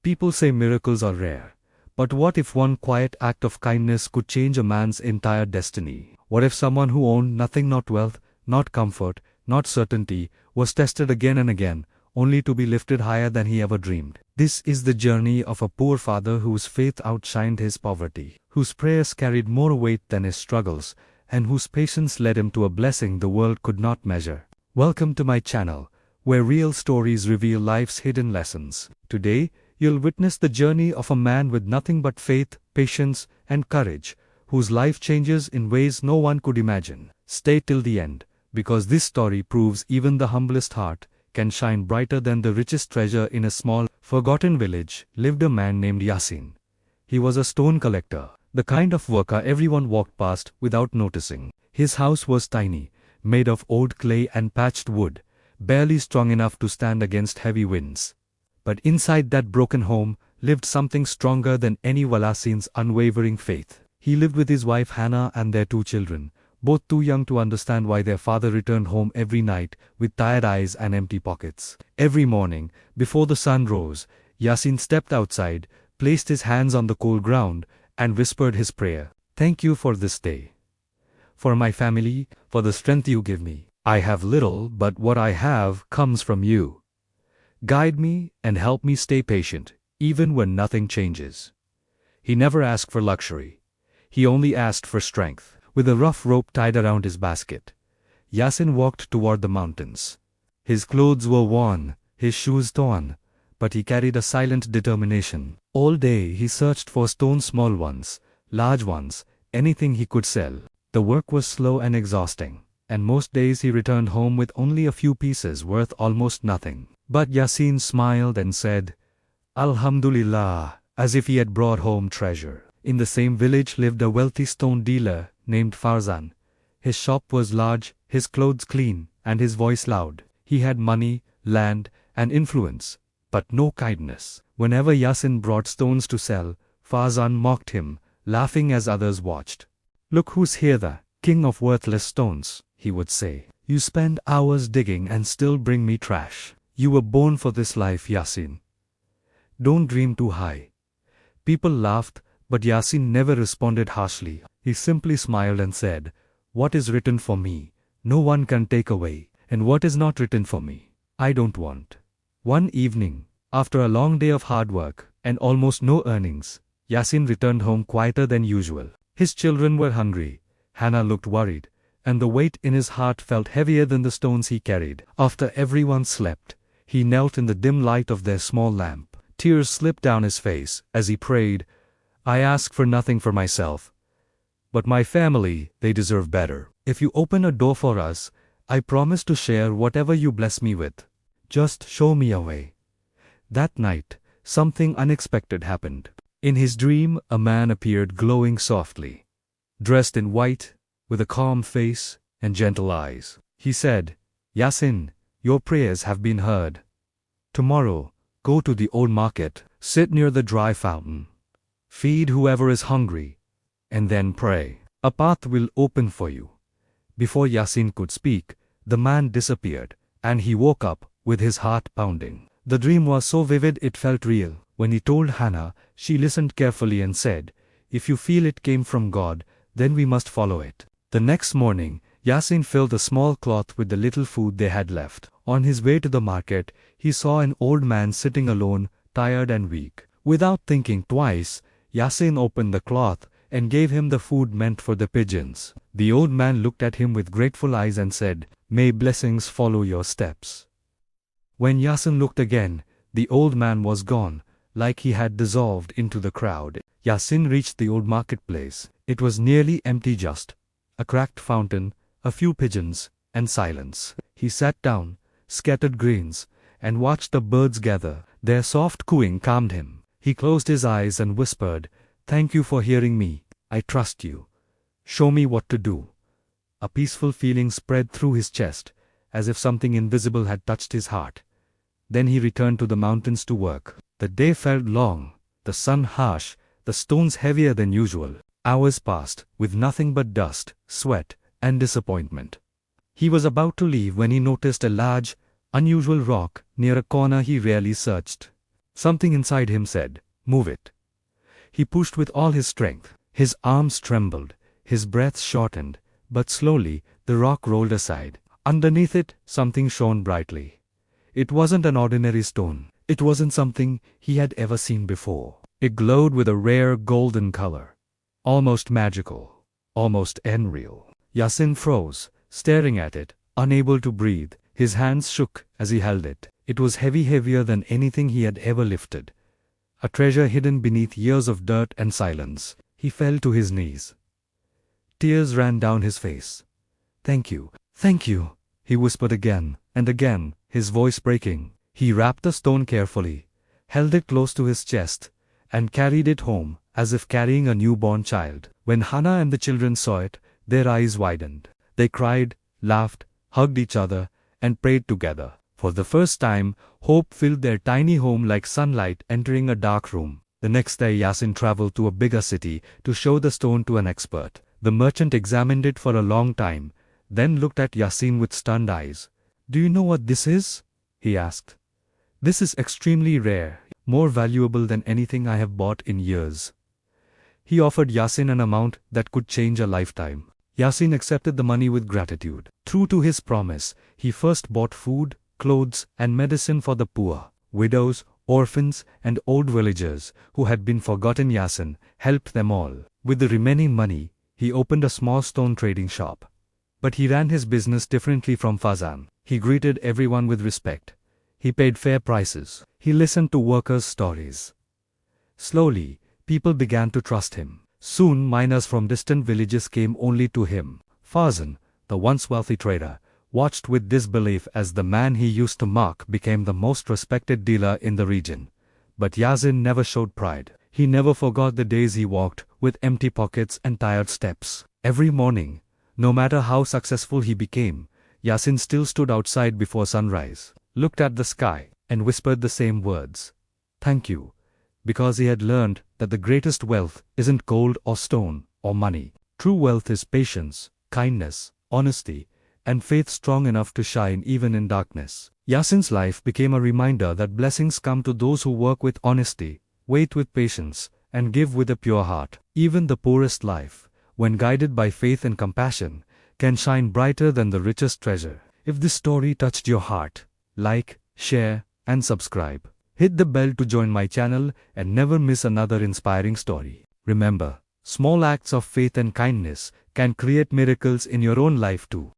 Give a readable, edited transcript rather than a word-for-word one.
People say miracles are rare. But what if one quiet act of kindness could change a man's entire destiny? What if someone who owned nothing, not wealth, not comfort, not certainty, was tested again and again, only to be lifted higher than he ever dreamed? This is the journey of a poor father whose faith outshined his poverty, whose prayers carried more weight than his struggles, and whose patience led him to a blessing the world could not measure. Welcome to my channel, where real stories reveal life's hidden lessons. Today, you'll witness the journey of a man with nothing but faith, patience, and courage, whose life changes in ways no one could imagine. Stay till the end, because this story proves even the humblest heart can shine brighter than the richest treasure. In a small, forgotten village lived a man named Yasin. He was a stone collector, the kind of worker everyone walked past without noticing. His house was tiny, made of old clay and patched wood, barely strong enough to stand against heavy winds. But inside that broken home lived something stronger than any Yasin's unwavering faith. He lived with his wife Hannah and their 2 children, both too young to understand why their father returned home every night with tired eyes and empty pockets. Every morning, before the sun rose, Yasin stepped outside, placed his hands on the cold ground, and whispered his prayer. "Thank you for this day, for my family, for the strength you give me. I have little, but what I have comes from you. Guide me and help me stay patient, even when nothing changes." He never asked for luxury. He only asked for strength. With a rough rope tied around his basket, Yasin walked toward the mountains. His clothes were worn, his shoes torn, but he carried a silent determination. All day he searched for stones, small ones, large ones, anything he could sell. The work was slow and exhausting, and most days he returned home with only a few pieces worth almost nothing. But Yasin smiled and said, "Alhamdulillah," as if he had brought home treasure. In the same village lived a wealthy stone dealer named Farzan. His shop was large, his clothes clean, and his voice loud. He had money, land, and influence, but no kindness. Whenever Yasin brought stones to sell, Farzan mocked him, laughing as others watched. "Look who's here, the king of worthless stones," he would say. "You spend hours digging and still bring me trash. You were born for this life, Yasin. Don't dream too high." People laughed, but Yasin never responded harshly. He simply smiled and said, "What is written for me, no one can take away, and what is not written for me, I don't want." One evening, after a long day of hard work and almost no earnings, Yasin returned home quieter than usual. His children were hungry, Hannah looked worried, and the weight in his heart felt heavier than the stones he carried. After everyone slept, he knelt in the dim light of their small lamp. Tears slipped down his face as he prayed, "I ask for nothing for myself, but my family, they deserve better. If you open a door for us, I promise to share whatever you bless me with. Just show me a way." That night, something unexpected happened. In his dream, a man appeared glowing softly, dressed in white, with a calm face and gentle eyes. He said, "Yasin, your prayers have been heard. Tomorrow, go to the old market, sit near the dry fountain, feed whoever is hungry, and then pray. A path will open for you." Before Yasin could speak, the man disappeared, and he woke up with his heart pounding. The dream was so vivid it felt real. When he told Hannah, she listened carefully and said, "If you feel it came from God, then we must follow it." The next morning, Yasin filled a small cloth with the little food they had left. On his way to the market, he saw an old man sitting alone, tired and weak. Without thinking twice, Yasin opened the cloth and gave him the food meant for the pigeons. The old man looked at him with grateful eyes and said, "May blessings follow your steps." When Yasin looked again, the old man was gone, like he had dissolved into the crowd. Yasin reached the old marketplace. It was nearly empty, just a cracked fountain, a few pigeons, and silence. He sat down, scattered grains, and watched the birds gather. Their soft cooing calmed him. He closed his eyes and whispered, "Thank you for hearing me. I trust you. Show me what to do." A peaceful feeling spread through his chest, as if something invisible had touched his heart. Then he returned to the mountains to work. The day felt long, the sun harsh, the stones heavier than usual. Hours passed, with nothing but dust, sweat, and disappointment. He was about to leave when he noticed a large, unusual rock near a corner he rarely searched. Something inside him said, "Move it." He pushed with all his strength. His arms trembled, his breath shortened, but slowly the rock rolled aside. Underneath it, something shone brightly. It wasn't an ordinary stone. It wasn't something he had ever seen before. It glowed with a rare golden color. Almost magical. Almost unreal. Yasin froze, staring at it, unable to breathe. His hands shook as he held it. It was heavier than anything he had ever lifted. A treasure hidden beneath years of dirt and silence. He fell to his knees. Tears ran down his face. Thank you, he whispered again and again, his voice breaking. He wrapped the stone carefully, held it close to his chest, and carried it home, as if carrying a newborn child. When Hana and the children saw it, their eyes widened. They cried, laughed, hugged each other, and prayed together. For the first time, hope filled their tiny home like sunlight entering a dark room. The next day Yasin traveled to a bigger city to show the stone to an expert. The merchant examined it for a long time, then looked at Yasin with stunned eyes. "Do you know what this is?" he asked. "This is extremely rare, more valuable than anything I have bought in years." He offered Yasin an amount that could change a lifetime. Yasin accepted the money with gratitude. True to his promise, he first bought food, clothes, and medicine for the poor. Widows, orphans, and old villagers who had been forgotten. Yasin helped them all. With the remaining money, he opened a small stone trading shop. But he ran his business differently from Fazan. He greeted everyone with respect. He paid fair prices. He listened to workers' stories. Slowly, people began to trust him. Soon miners from distant villages came only to him. Fazan, the once wealthy trader, watched with disbelief as the man he used to mock became the most respected dealer in the region. But Yasin never showed pride. He never forgot the days he walked with empty pockets and tired steps. Every morning, no matter how successful he became, Yasin still stood outside before sunrise, looked at the sky, and whispered the same words, "Thank you," because he had learned that the greatest wealth isn't gold or stone or money. True wealth is patience, kindness, honesty, and faith strong enough to shine even in darkness. Yasin's life became a reminder that blessings come to those who work with honesty, wait with patience, and give with a pure heart. Even the poorest life, when guided by faith and compassion, can shine brighter than the richest treasure. If this story touched your heart, like, share, and subscribe. Hit the bell to join my channel and never miss another inspiring story. Remember, small acts of faith and kindness can create miracles in your own life too.